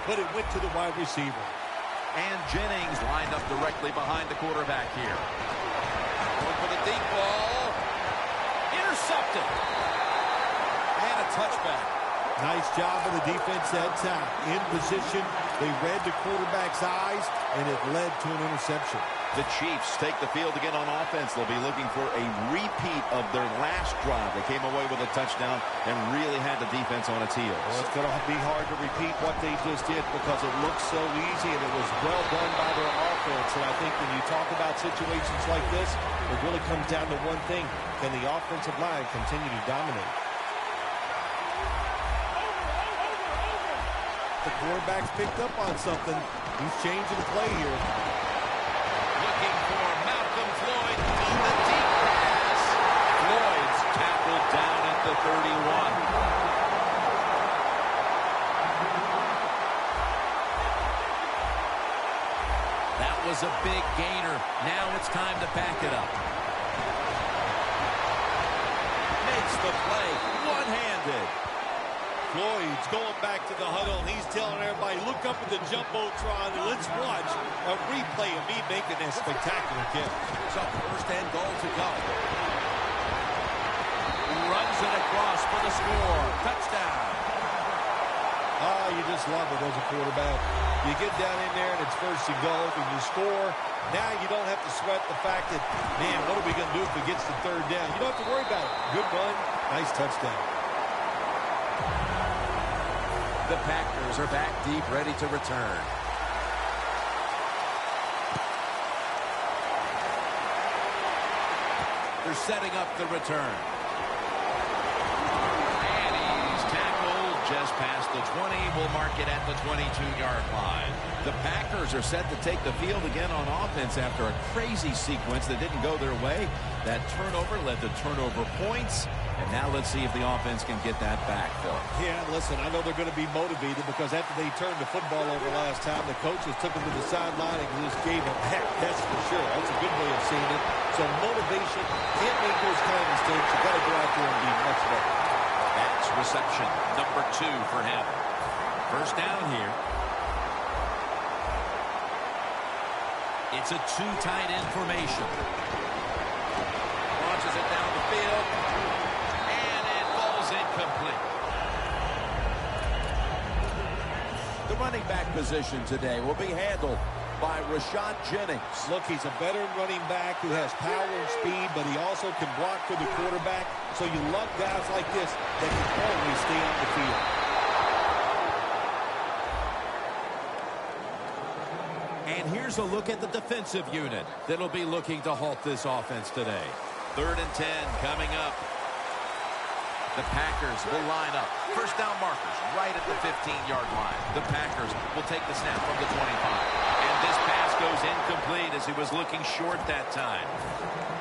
but it went to the wide receiver. And Jennings lined up directly behind the quarterback here. Going for the deep ball. Intercepted. And a touchback. Nice job of the defense that time. In position, they read the quarterback's eyes, and it led to an interception. The Chiefs take the field again on offense. They'll be looking for a repeat of their last drive. They came away with a touchdown and really had the defense on its heels. Well, it's going to be hard to repeat what they just did because it looks so easy, and it was well done by their offense. And I think when you talk about situations like this, it really comes down to one thing. Can the offensive line continue to dominate? The quarterback's picked up on something. He's changing the play here. Looking for Malcolm Floyd in the deep pass. Floyd's tackled down at the 31. That was a big gainer. Now it's time to back it up. Makes the play one-handed. Floyd's going back to the huddle, and he's telling everybody, look up at the Jumbotron, and let's watch a replay of me making that spectacular catch. So first and goal to go. Runs it across for the score. Touchdown. Oh, you just love it as a quarterback. You get down in there, and it's first and goal, and you score. Now you don't have to sweat the fact that, man, what are we going to do if it gets to third down? You don't have to worry about it. Good run, nice touchdown. The Packers are back deep, ready to return. They're setting up the return. And he's tackled just past the 20. We'll mark it at the 22-yard line. The Packers are set to take the field again on offense after a crazy sequence that didn't go their way. That turnover led to turnover points. And now let's see if the offense can get that back, Phil. Yeah, listen, I know they're going to be motivated because after they turned the football over last time, the coaches took them to the sideline and just gave them heck. That's for sure. That's a good way of seeing it. So motivation, can't make those kind of mistakes. You got to go out there and be much better. That's reception number 2 for him. First down here. It's a 2 tight end formation. Launches it down the field. Incomplete. The running back position today will be handled by Rashad Jennings. Look, he's a veteran running back who has power and speed, but he also can block for the quarterback. So you love guys like this that can always stay on the field. And here's a look at the defensive unit that'll be looking to halt this offense today. 3rd and 10 coming up. The Packers will line up. First down markers right at the 15-yard line. The Packers will take the snap from the 25. And this pass goes incomplete as he was looking short that time.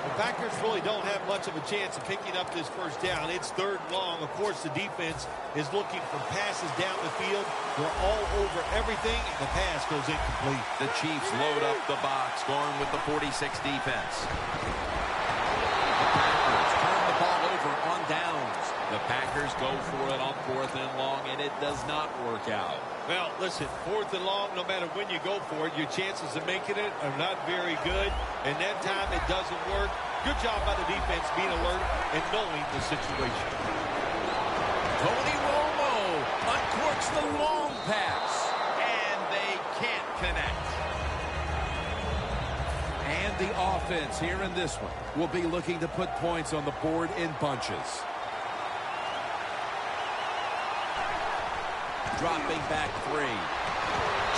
The Packers really don't have much of a chance of picking up this first down. It's 3rd and long. Of course, the defense is looking for passes down the field. They're all over everything, and the pass goes incomplete. The Chiefs load up the box, going with the 46 defense. The Packers turn the ball over on downs. The Packers go for it on 4th and long, and it does not work out. Well, listen, 4th and long, no matter when you go for it, your chances of making it are not very good. And that time it doesn't work. Good job by the defense being alert and knowing the situation. Tony Romo uncorks the long pass, and they can't connect. And the offense here in this one will be looking to put points on the board in bunches. Dropping back 3.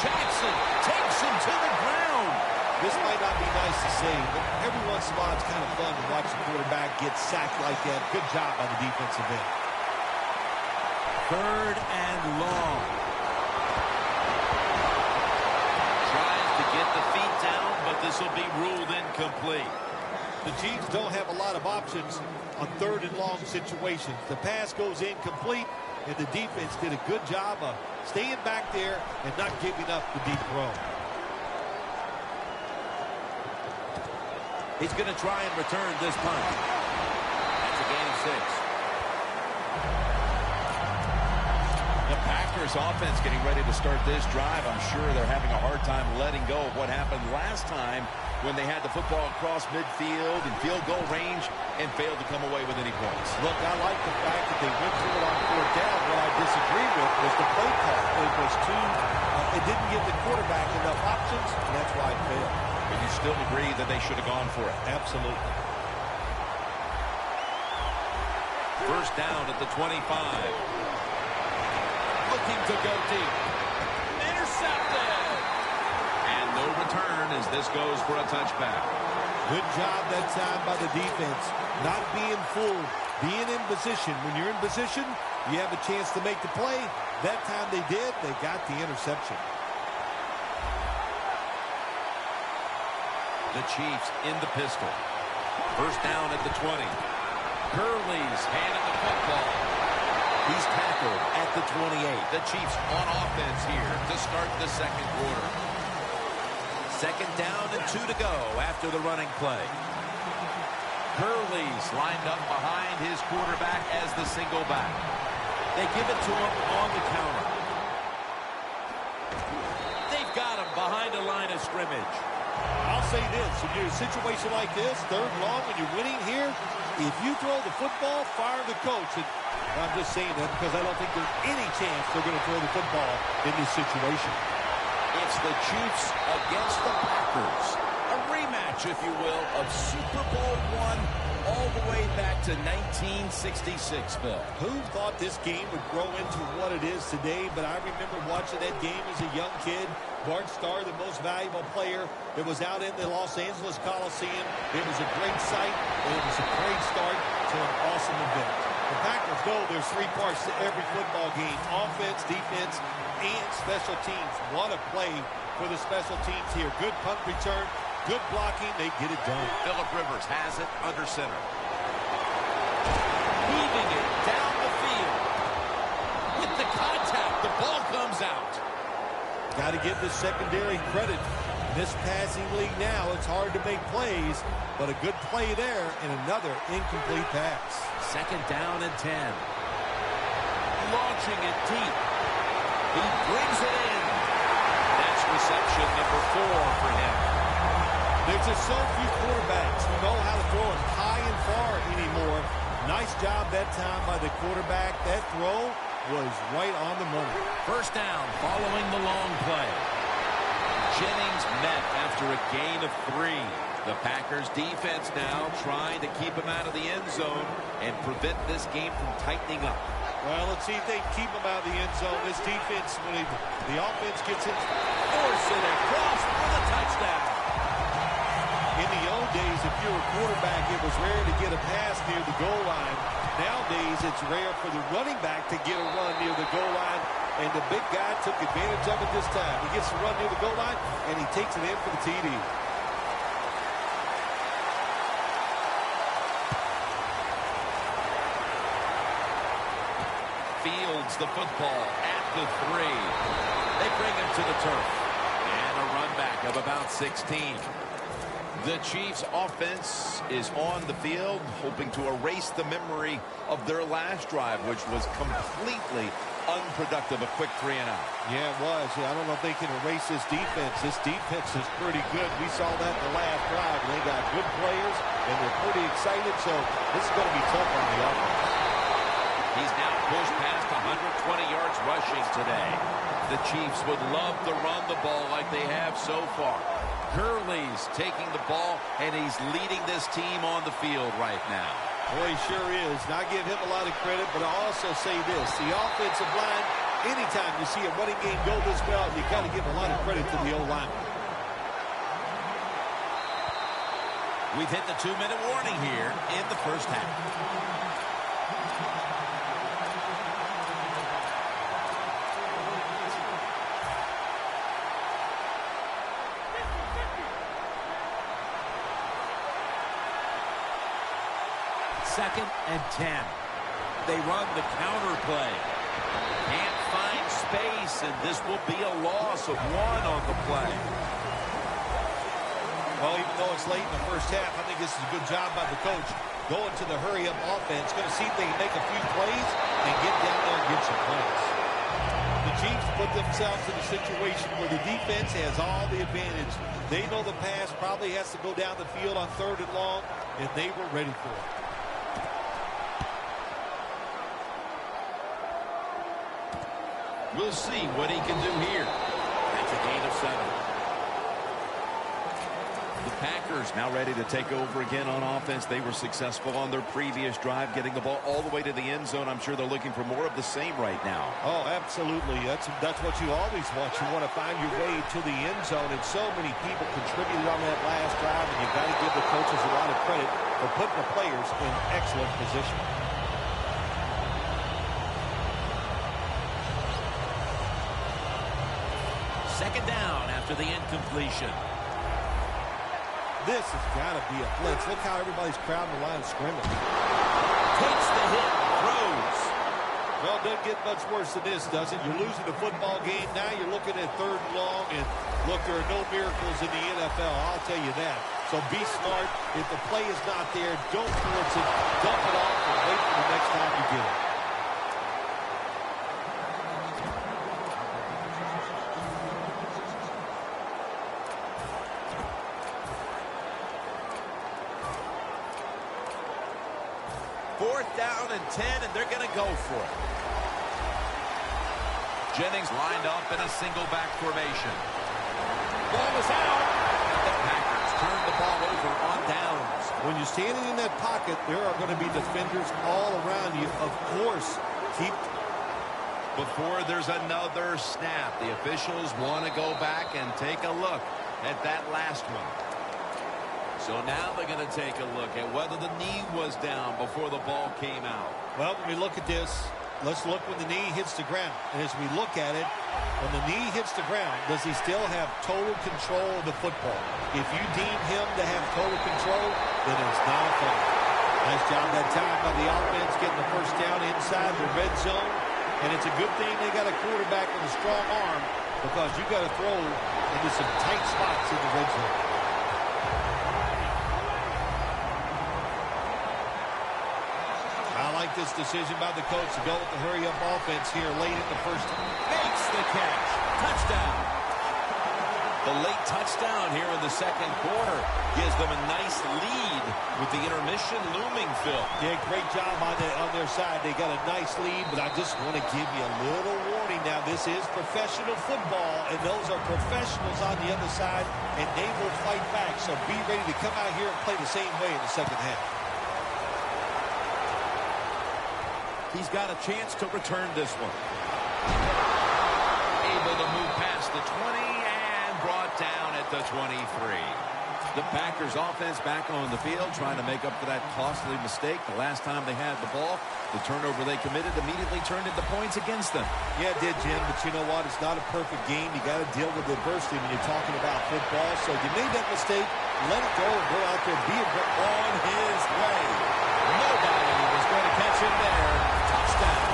Jackson takes him to the ground. This might not be nice to say, but every once in a while it's kind of fun to watch the quarterback get sacked like that. Good job by the defensive end. 3rd and long. Tries to get the feet down, but this will be ruled incomplete. The Chiefs don't have a lot of options on 3rd and long situations. The pass goes incomplete, and the defense did a good job of staying back there and not giving up the deep throw. He's going to try and return this punt. That's a gain of 6. The Packers offense getting ready to start this drive. I'm sure they're having a hard time letting go of what happened last time when they had the football across midfield and field goal range and failed to come away with any points. Look, I like the fact that they went through it on fourth down. What I disagree with was the play call. It was it didn't give the quarterback enough options, and that's why it failed. But you still agree that they should have gone for it? Absolutely. First down at the 25. Looking to go deep. Intercepted. And no return as this goes for a touchback. Good job that time by the defense. Not being fooled. Being in position. When you're in position, you have a chance to make the play. That time they did. They got the interception. The Chiefs in the pistol. First down at the 20. Gurley's handed the football. He's tackled at the 28. The Chiefs on offense here to start the second quarter. Second down and 2 to go after the running play. Gurley's lined up behind his quarterback as the single back. They give it to him on the counter. They've got him behind a line of scrimmage. I'll say this. If you're in a situation like this, third and long, when you're winning here, if you throw the football, fire the coach. And I'm just saying that because I don't think there's any chance they're going to throw the football in this situation. It's the Chiefs against the Packers. A rematch, if you will, of Super Bowl I all the way back to 1966, Phil. Who thought this game would grow into what it is today? But I remember watching that game as a young kid. Bart Starr, the most valuable player that was out in the Los Angeles Coliseum. It was a great sight, and it was a great start to an awesome event. The Packers know there's 3 parts to every football game: offense, defense, and special teams. What a play for the special teams here. Good punt return, good blocking. They get it done. Phillip Rivers has it under center. Moving it down the field. With the contact, the ball comes out. Got to give the secondary credit. In this passing league now, it's hard to make plays, but a good play there and another incomplete pass. Second down and 10. Launching it deep. He brings it in. That's reception number 4 for him. There's just so few quarterbacks who know how to throw it high and far anymore. Nice job that time by the quarterback. That throw was right on the money. First down following the long play. Jennings met after a gain of 3. The Packers defense now trying to keep him out of the end zone and prevent this game from tightening up. Well, let's see if they can keep him out of the end zone. This defense, when the offense gets in, force it across for the touchdown. In the old days, if you're a quarterback, it was rare to get a pass near the goal line. Nowadays, it's rare for the running back to get a run near the goal line, and the big guy took advantage of it this time. He gets to run near the goal line, and he takes it in for the TD. Fields the football at the 3. They bring him to the turf. And a run back of about 16. The Chiefs offense is on the field, hoping to erase the memory of their last drive, which was completely unproductive, a quick 3 and out. Yeah, it was. I don't know if they can erase this defense. This defense is pretty good. We saw that in the last drive. They got good players, and they're pretty excited, so this is going to be tough on the offense. He's now pushed past 120 yards rushing today. The Chiefs would love to run the ball like they have so far. Gurley's taking the ball, and he's leading this team on the field right now. Boy, he sure is. And I give him a lot of credit, but I also say this. The offensive line, anytime you see a running game go this well, you got to give a lot of credit to the O-line. We've hit the 2-minute warning here in the first half. Second and 10. They run the counter play. Can't find space, and this will be a loss of 1 on the play. Well, even though it's late in the first half, I think this is a good job by the coach. Going to the hurry-up offense. Going to see if they can make a few plays and get down there and get some points. Chiefs put themselves in a situation where the defense has all the advantage. They know the pass probably has to go down the field on 3rd and long, and they were ready for it. We'll see what he can do here. That's a gain of 7. The Packers now ready to take over again on offense. They were successful on their previous drive, getting the ball all the way to the end zone. I'm sure they're looking for more of the same right now. Oh, absolutely. That's what you always want. You want to find your way to the end zone, and so many people contributed on that last drive, and you've got to give the coaches a lot of credit for putting the players in excellent position. Second down after the incompletion. This has got to be a blitz. Look how everybody's crowding the line of scrimmage. Takes the hit, throws. Well, it doesn't get much worse than this, does it? You're losing the football game. Now you're looking at 3rd and long, and look, there are no miracles in the NFL. I'll tell you that. So be smart. If the play is not there, don't force it. Dump it off and wait for the next time you get it. Fourth down and 10, and they're going to go for it. Jennings lined up in a single back formation. Ball is out. The Packers turn the ball over on downs. When you're standing in that pocket, there are going to be defenders all around you. Of course, Before there's another snap, the officials want to go back and take a look at that last one. So now they're going to take a look at whether the knee was down before the ball came out. Well, when we look at this, let's look when the knee hits the ground. And as we look at it, when the knee hits the ground, does he still have total control of the football? If you deem him to have total control, then it's not a foul. Nice job that time by the offense getting the first down inside the red zone. And it's a good thing they got a quarterback with a strong arm, because you got to throw into some tight spots in the red zone. I like this decision by the coach to go with the hurry-up offense here late in the first. Makes the catch. Touchdown. The late touchdown here in the second quarter gives them a nice lead with the intermission looming, Phil. Yeah, great job on their side. They got a nice lead, but I just want to give you a little warning now. This is professional football, and those are professionals on the other side, and they will fight back. So be ready to come out here and play the same way in the second half. He's got a chance to return this one. Able to move past the 20 and brought down at the 23. The Packers offense back on the field trying to make up for that costly mistake. The last time they had the ball, the turnover they committed immediately turned into points against them. Yeah, it did, Jim, but you know what? It's not a perfect game. You got to deal with adversity when you're talking about football. So you made that mistake, let it go, go out there, be on his way. Nobody was going to catch him there. Touchdown.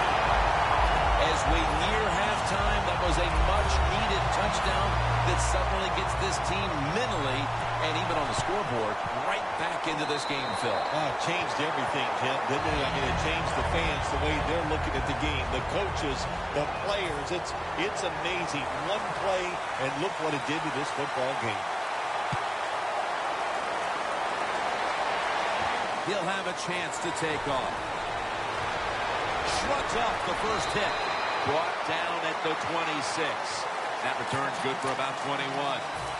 As we near halftime, that was a much-needed touchdown that suddenly gets this team mentally and even on the scoreboard right back into this game, Phil. It changed everything, Jim, didn't it? I mean, it changed the fans, the way they're looking at the game, the coaches, the players. It's amazing. One play, and look what it did to this football game. He'll have a chance to take off. Shrugs off the first hit. Brought down at the 26. That return's good for about 21.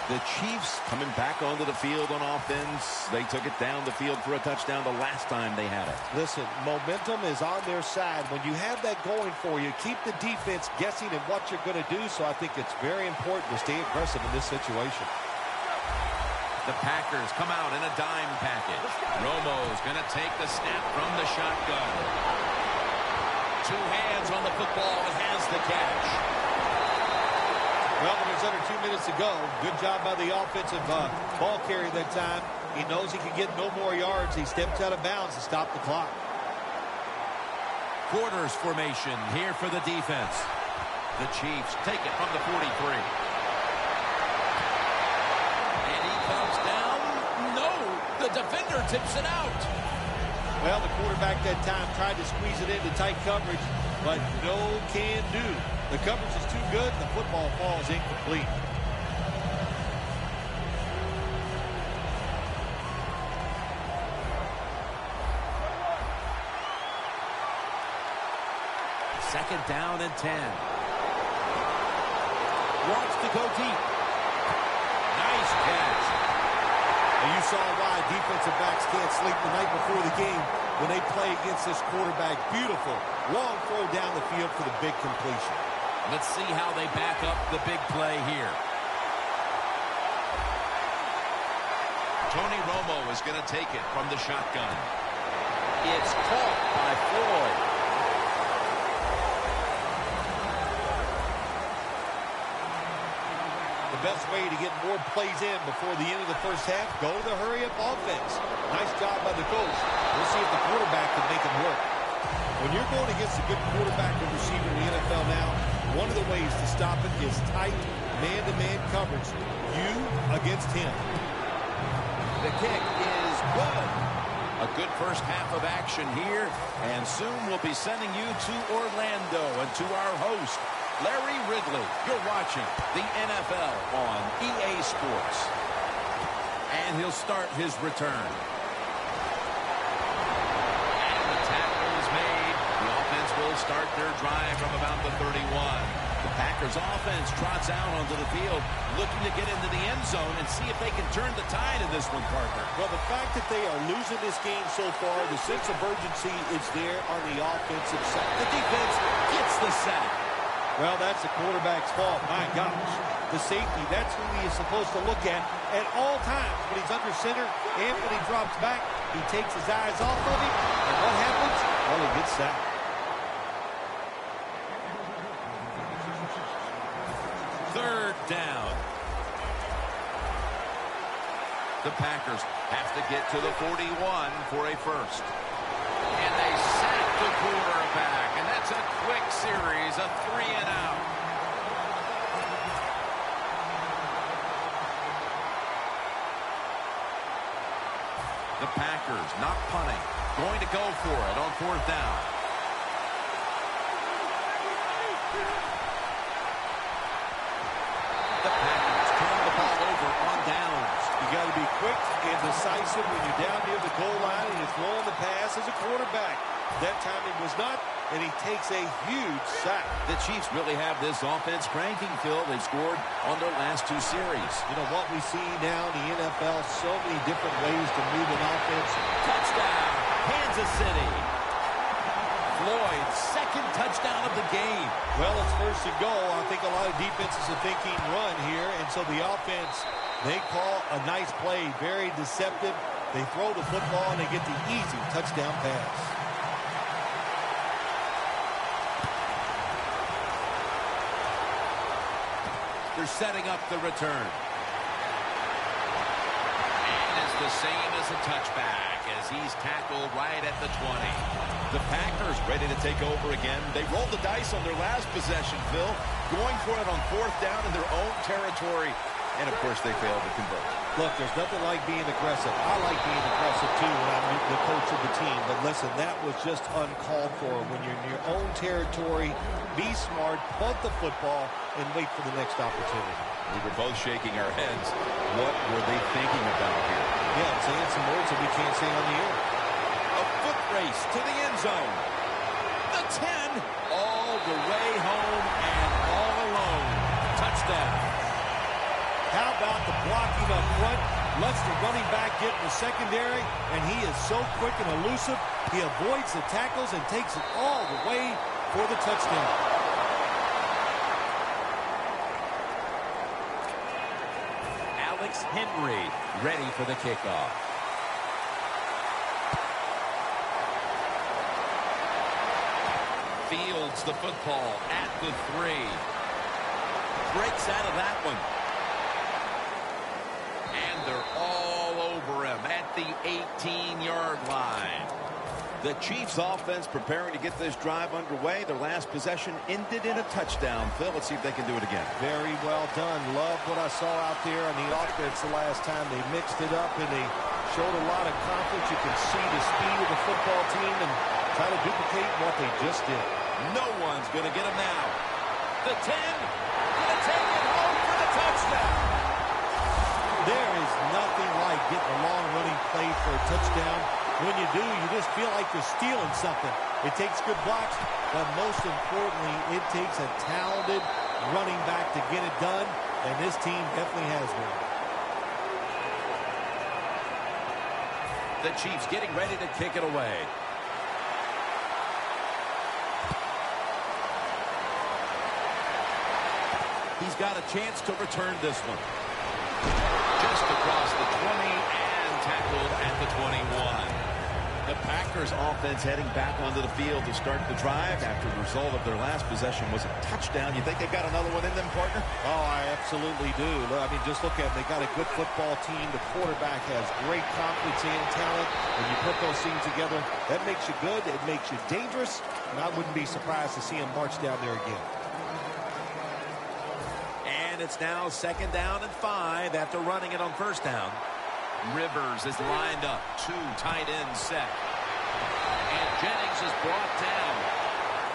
The Chiefs coming back onto the field on offense. They took it down the field for a touchdown the last time they had it. Listen, momentum is on their side. When you have that going for you, keep the defense guessing at what you're going to do. So I think it's very important to stay aggressive in this situation. The Packers come out in a dime package. Romo's going to take the snap from the shotgun. Two hands on the football and has the catch. Well, when there's under 2 minutes to go, good job by the offensive ball carrier that time. He knows he can get no more yards. He steps out of bounds to stop the clock. Quarters formation here for the defense. The Chiefs take it from the 43. And he comes down. No, the defender tips it out. Well, the quarterback that time tried to squeeze it into tight coverage, but no can do. The coverage is too good, and the football falls incomplete. Second down and 10. Wants to go deep. Nice catch. And you saw why defensive backs can't sleep the night before the game when they play against this quarterback. Beautiful. Long throw down the field for the big completion. Let's see how they back up the big play here. Tony Romo is going to take it from the shotgun. It's caught by Floyd. The best way to get more plays in before the end of the first half, go to the hurry-up offense. Nice job by the coach. We'll see if the quarterback can make it work. When you're going against a good quarterback and receiver in the NFL now, one of the ways to stop it is tight man-to-man coverage. You against him. The kick is good. A good first half of action here, and soon we'll be sending you to Orlando and to our host, Larry Ridley. You're watching the NFL on EA Sports. And he'll start his return. And the tackle is made. The offense will start their drive from about the 31. The Packers offense trots out onto the field, looking to get into the end zone and see if they can turn the tide in this one, partner. Well, the fact that they are losing this game so far, the sense of urgency is there on the offensive side. The defense gets the sack. Well, that's the quarterback's fault. My gosh. The safety, that's who he is supposed to look at all times. When he's under center and when he drops back, he takes his eyes off of him. And what happens? Well, he gets sacked. Third down. The Packers have to get to the 41 for a first. And they sack the quarterback. And that's a quick series, a 3-and-out. The Packers not punting. Going to go for it on fourth down. The Packers turn the ball over on downs. You got to be quick and decisive when you're down near the goal line and you're throwing the pass as a quarterback. That time it was not, and he takes a huge sack. The Chiefs really have this offense cranking, Phil. They've scored on their last two series. You know what we see now in the NFL, so many different ways to move an offense. Touchdown, Kansas City. Floyd's second touchdown of the game. Well, it's first and goal. I think a lot of defenses are thinking run here, and so the offense, they call a nice play, very deceptive. They throw the football, and they get the easy touchdown pass. They're setting up the return. And it's the same as a touchback as he's tackled right at the 20. The Packers ready to take over again. They rolled the dice on their last possession, Phil, going for it on fourth down in their own territory. And, of course, they failed to convert. Look, there's nothing like being aggressive. I like being aggressive, too, when I'm the coach of the team. But, listen, that was just uncalled for. When you're in your own territory, be smart, punt the football, and wait for the next opportunity. We were both shaking our heads. What were they thinking about here? Yeah, saying some words that we can't say on the air. A foot race to the end zone. The 10, all the way home and all alone. Touchdown. How about the blocking up front? Lets the running back get in the secondary, and he is so quick and elusive. He avoids the tackles and takes it all the way for the touchdown. Alex Henry ready for the kickoff. Fields the football at the 3. Breaks out of that one. And they're all over him at the 18-yard line. The Chiefs offense preparing to get this drive underway. Their last possession ended in a touchdown. Phil, let's see if they can do it again. Very well done. Love what I saw out there on the offense the last time. They mixed it up and they showed a lot of confidence. You can see the speed of the football team and try to duplicate what they just did. No one's going to get him now. the 10. Gonna take it home for the touchdown. There is nothing like getting a long running play for a touchdown. When you do, you just feel like you're stealing something. It takes good blocks, but most importantly, it takes a talented running back to get it done, and this team definitely has one. The Chiefs getting ready to kick it away. He's got a chance to return this one. Just across the 20 and tackled at the 21. The Packers offense heading back onto the field to start the drive after the result of their last possession was a touchdown. You think they've got another one in them, partner? Oh, I absolutely do. I mean, just look at them. They got a good football team. The quarterback has great confidence and talent. When you put those things together, that makes you good. It makes you dangerous. And I wouldn't be surprised to see him march down there again. And it's now 2nd down and 5 after running it on 1st down. Rivers is lined up. 2 tight ends set. And Jennings is brought down.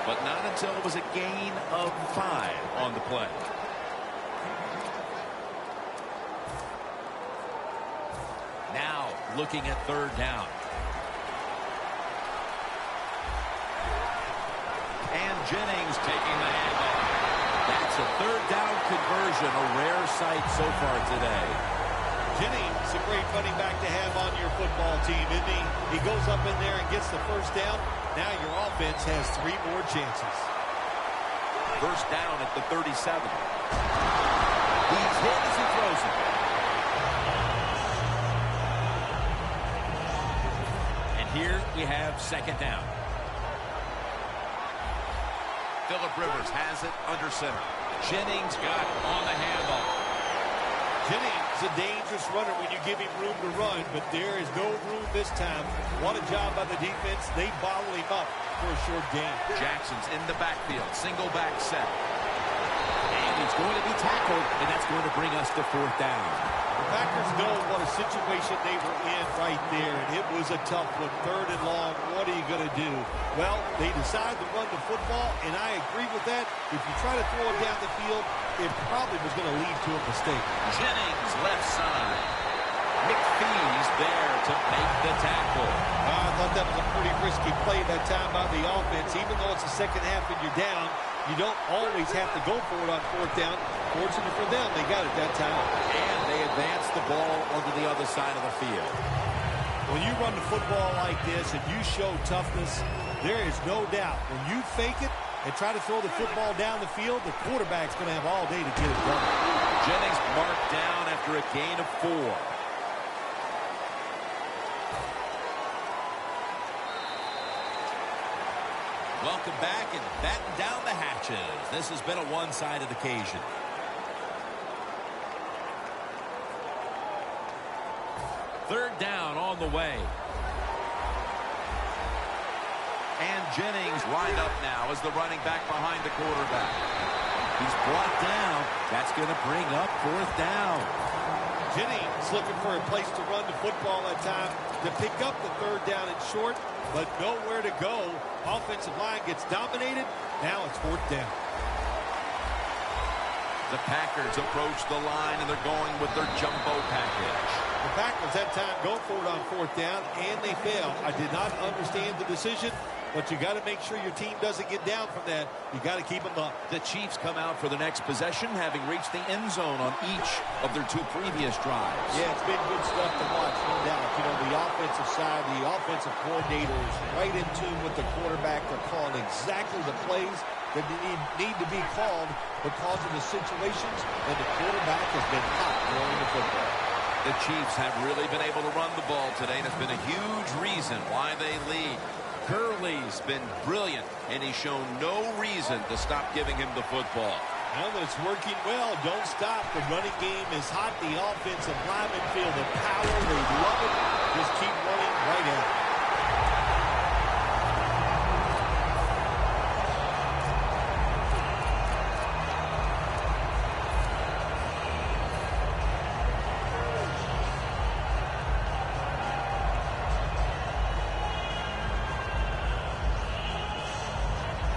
But not until it was a gain of 5 on the play. Now looking at 3rd down. And Jennings taking the handoff. That's a 3rd down conversion. A rare sight so far today. Jennings, a great running back to have on your football team, isn't he? He goes up in there and gets the 1st down. Now your offense has 3 more chances. 1st down at the 37. He's hit as he throws it. And here we have 2nd down. Phillip Rivers has it under center. Jennings got on the handoff. Jennings, a dangerous runner when you give him room to run, but there is no room this time. What a job by the defense. They bottle him up for a short gain. Jackson's in the backfield. Single back set. And he's going to be tackled, and that's going to bring us to 4th down. The Packers know what a situation they were in right there, and it was a tough one. 3rd and long, what are you going to do? Well, they decided to run the football, and I agree with that. If you try to throw it down the field, it probably was going to lead to a mistake. Jennings left side. McPhee's there to make the tackle. I thought that was a pretty risky play that time by the offense. Even though it's the 2nd half and you're down, you don't always have to go for it on 4th down. Fortunately for them, they got it that time. And they advance the ball onto the other side of the field. When you run the football like this and you show toughness, there is no doubt. When you fake it and try to throw the football down the field, the quarterback's going to have all day to get it done. Jennings marked down after a gain of 4. Welcome back and batten down the hatches. This has been a one-sided occasion. Third down on the way. And Jennings lined up now as the running back behind the quarterback. He's brought down. That's going to bring up 4th down. Jennings looking for a place to run the football at time to pick up the 3rd down and short, but nowhere to go. Offensive line gets dominated. Now it's 4th down. The Packers approach the line, and they're going with their jumbo package. The Packers that time go for it on 4th down, and they fail. I did not understand the decision, but you got to make sure your team doesn't get down from that. You got to keep them up. The Chiefs come out for the next possession, having reached the end zone on each of their 2 previous drives. Yeah, it's been good stuff to watch, no doubt. You know, the offensive side, the offensive coordinators right in tune with the quarterback. They're calling exactly the plays that need to be called because of the situations, and the quarterback has been hot throwing the football. The Chiefs have really been able to run the ball today, and it's been a huge reason why they lead. Gurley's been brilliant, and he's shown no reason to stop giving him the football. Now that it's working well, don't stop. The running game is hot. The offensive linemen feel the power. They love it. Just keep running right at it.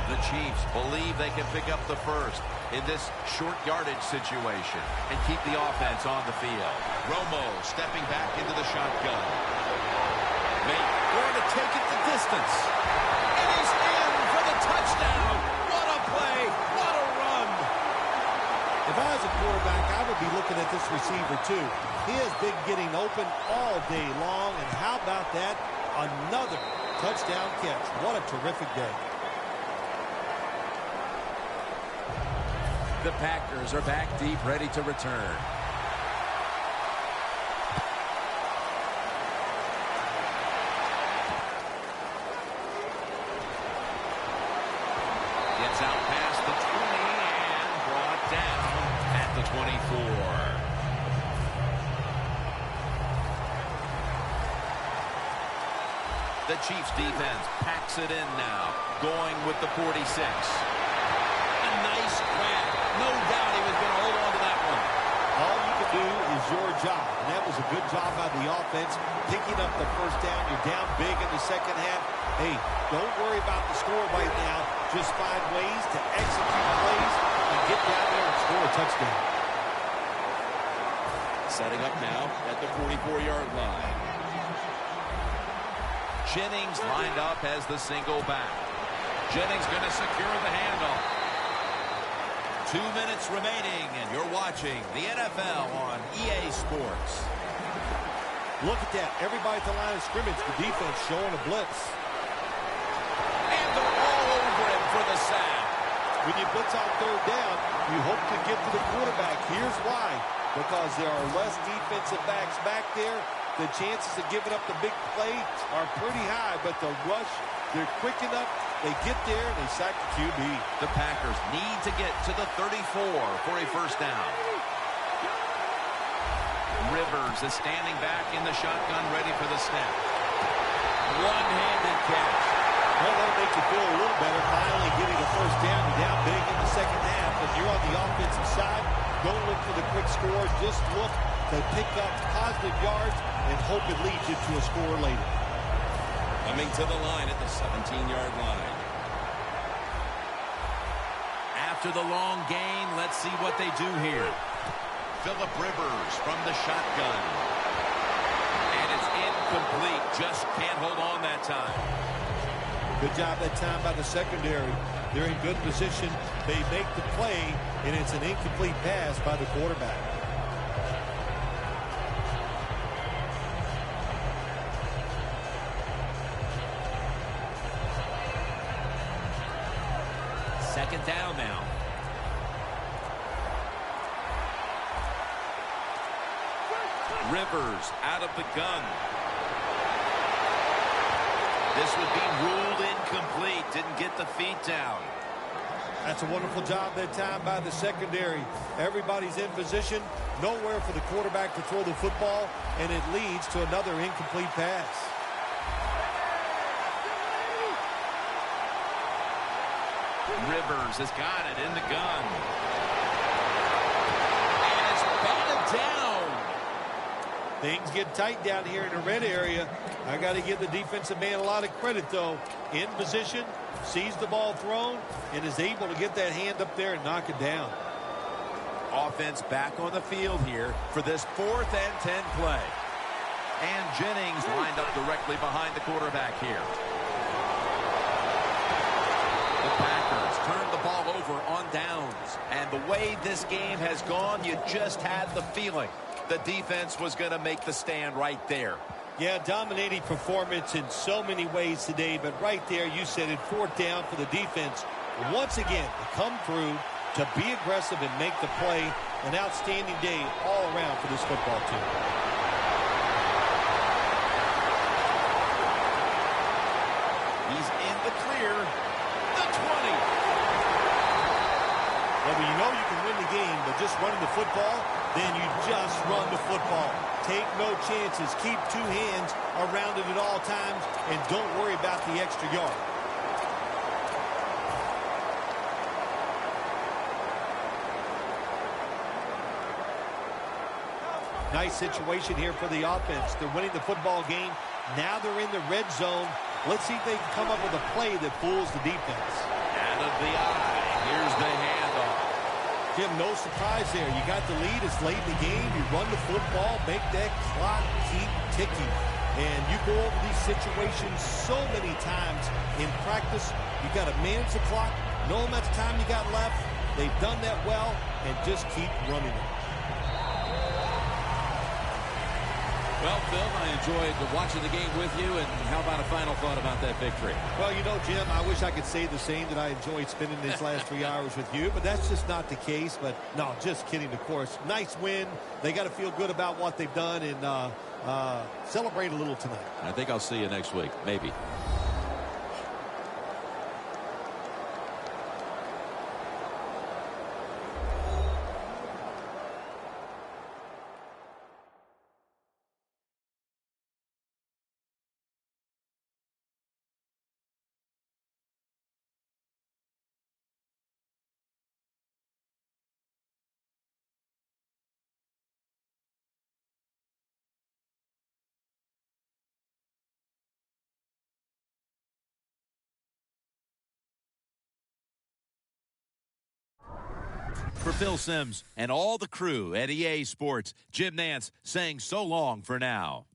The Chiefs believe they can pick up the first. in this short yardage situation and keep the offense on the field. Romo stepping back into the shotgun. Going to take it the distance. And he's in for the touchdown. What a play. What a run. If I was a quarterback, I would be looking at this receiver too. He has been getting open all day long. And how about that? Another touchdown catch. What a terrific day. The Packers are back deep, ready to return. Gets out past the 20 and brought down at the 24. The Chiefs defense packs it in now, going with the 46. A nice grab. No doubt he was going to hold on to that one. All you can do is your job, and that was a good job by the offense, picking up the first down. You're down big in the second half. Hey, don't worry about the score right now. Just find ways to execute plays and get down there and score a touchdown. Setting up now at the 44-yard line. Jennings lined up as the single back. Jennings going to secure the handoff. 2 minutes remaining, and you're watching the NFL on EA Sports. Look at that. Everybody at the line of scrimmage, the defense showing a blitz. And they're all over him for the sack. When you blitz on third down, you hope to get to the quarterback. Here's why. Because there are less defensive backs back there. The chances of giving up the big play are pretty high, but the rush, they're quick enough. They get there, and they sack the QB. The Packers need to get to the 34 for a first down. Rivers is standing back in the shotgun, ready for the snap. One-handed catch. Well, that'll make you feel a little better. Finally getting a first down. You're down big in the second half. If you're on the offensive side, don't look for the quick score. Just look to pick up positive yards and hope it leads you to a score later. Coming to the line at the 17-yard line. After the long gain, let's see what they do here. Phillip Rivers from the shotgun. And it's incomplete. Just can't hold on that time. Good job that time by the secondary. They're in good position. They make the play, and it's an incomplete pass by the quarterback. Second down now. Rivers out of the gun. This would be ruled incomplete. Didn't get the feet down. That's a wonderful job that time by the secondary. Everybody's in position. Nowhere for the quarterback to throw the football, and it leads to another incomplete pass. Rivers has got it in the gun. And it's batted down. Things get tight down here in the red area. I got to give the defensive man a lot of credit, though. In position, sees the ball thrown, and is able to get that hand up there and knock it down. Offense back on the field here for this 4th and 10 play. And Jennings lined up directly behind the quarterback here. The Packers turned the ball over on downs. And the way this game has gone, you just had the feeling the defense was going to make the stand right there. Yeah, dominating performance in so many ways today, but right there, you said it, 4th down for the defense. Once again, to come through, to be aggressive and make the play. An outstanding day all around for this football team. He's in the clear. The 20. Well, you know you can win the game, but just running the football, then you just run the football. Take no chances. Keep 2 hands around it at all times, and don't worry about the extra yard. Nice situation here for the offense. They're winning the football game. Now they're in the red zone. Let's see if they can come up with a play that fools the defense. Out of the eye. Here's the handoff. Jim, no surprise there. You got the lead. It's late in the game. You run the football, make that clock keep ticking. And you go over these situations so many times in practice. You got to manage the clock, know how much time you got left. They've done that well, and just keep running it. Well, Phil, I enjoyed watching the game with you, and how about a final thought about that victory? Well, you know, Jim, I wish I could say the same, that I enjoyed spending these last 3 hours with you, but that's just not the case. But, no, just kidding, of course. Nice win. They got to feel good about what they've done and celebrate a little tonight. I think I'll see you next week, maybe. For Phil Simms and all the crew at EA Sports, Jim Nantz saying so long for now.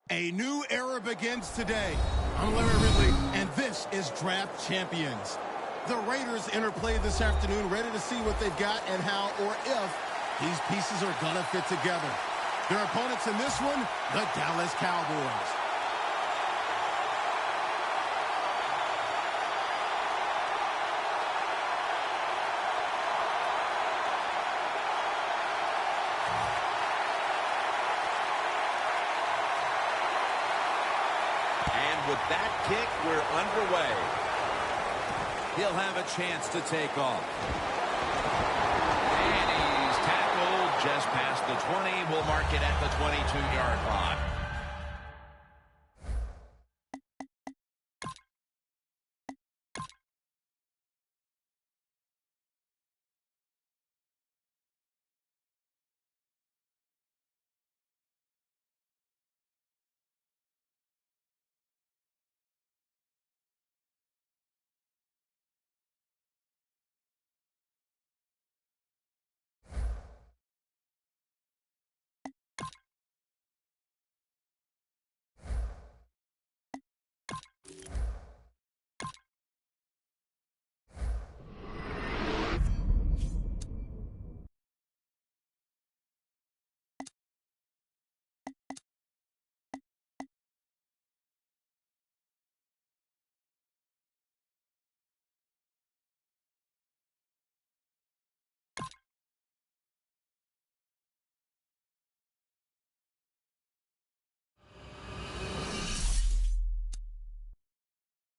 A new era begins today. I'm Larry Ridley, and this is Draft Champions. The Raiders interplay this afternoon, ready to see what they've got and how or if these pieces are going to fit together. Their opponents in this one, the Dallas Cowboys. With that kick, we're underway. He'll have a chance to take off. And he's tackled just past the 20. We'll mark it at the 22-yard line.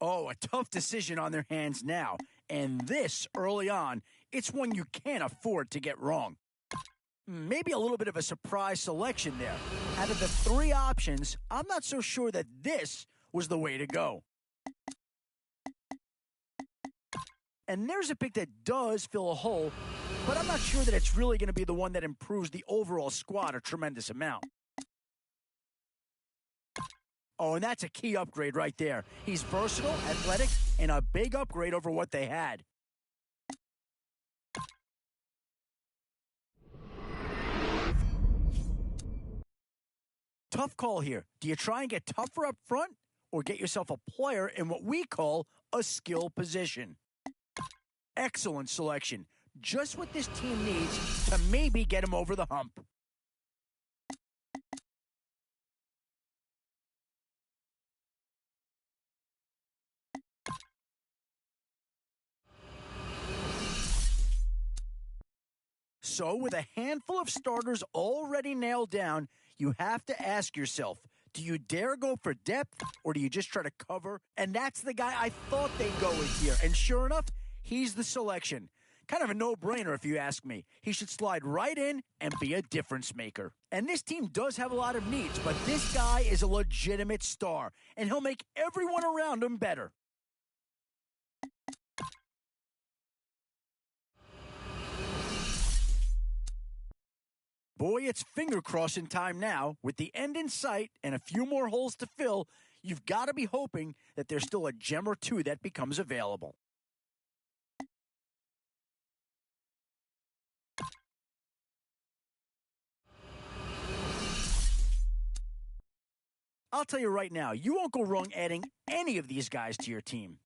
Oh, a tough decision on their hands now. And this, early on, it's one you can't afford to get wrong. Maybe a little bit of a surprise selection there. Out of the three options, I'm not so sure that this was the way to go. And there's a pick that does fill a hole, but I'm not sure that it's really going to be the one that improves the overall squad a tremendous amount. Oh, and that's a key upgrade right there. He's versatile, athletic, and a big upgrade over what they had. Tough call here. Do you try and get tougher up front or get yourself a player in what we call a skill position? Excellent selection. Just what this team needs to maybe get him over the hump. So, with a handful of starters already nailed down, you have to ask yourself, do you dare go for depth, or do you just try to cover? And that's the guy I thought they'd go with here. And sure enough, he's the selection. Kind of a no-brainer if you ask me. He should slide right in and be a difference maker. And this team does have a lot of needs, but this guy is a legitimate star, and he'll make everyone around him better. Boy, it's finger-crossing time now. With the end in sight and a few more holes to fill, you've got to be hoping that there's still a gem or two that becomes available. I'll tell you right now, you won't go wrong adding any of these guys to your team.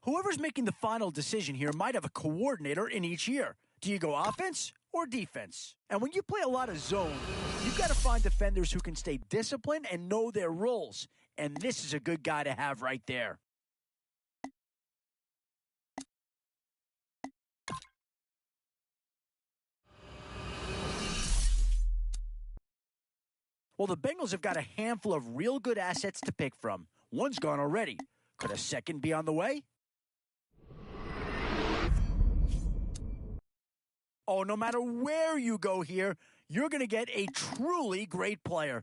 Whoever's making the final decision here might have a coordinator in each year. Do you go offense or defense? And when you play a lot of zone, you've got to find defenders who can stay disciplined and know their roles. And this is a good guy to have right there. Well, the Bengals have got a handful of real good assets to pick from. One's gone already. Could a second be on the way? Oh, no matter where you go here, you're going to get a truly great player.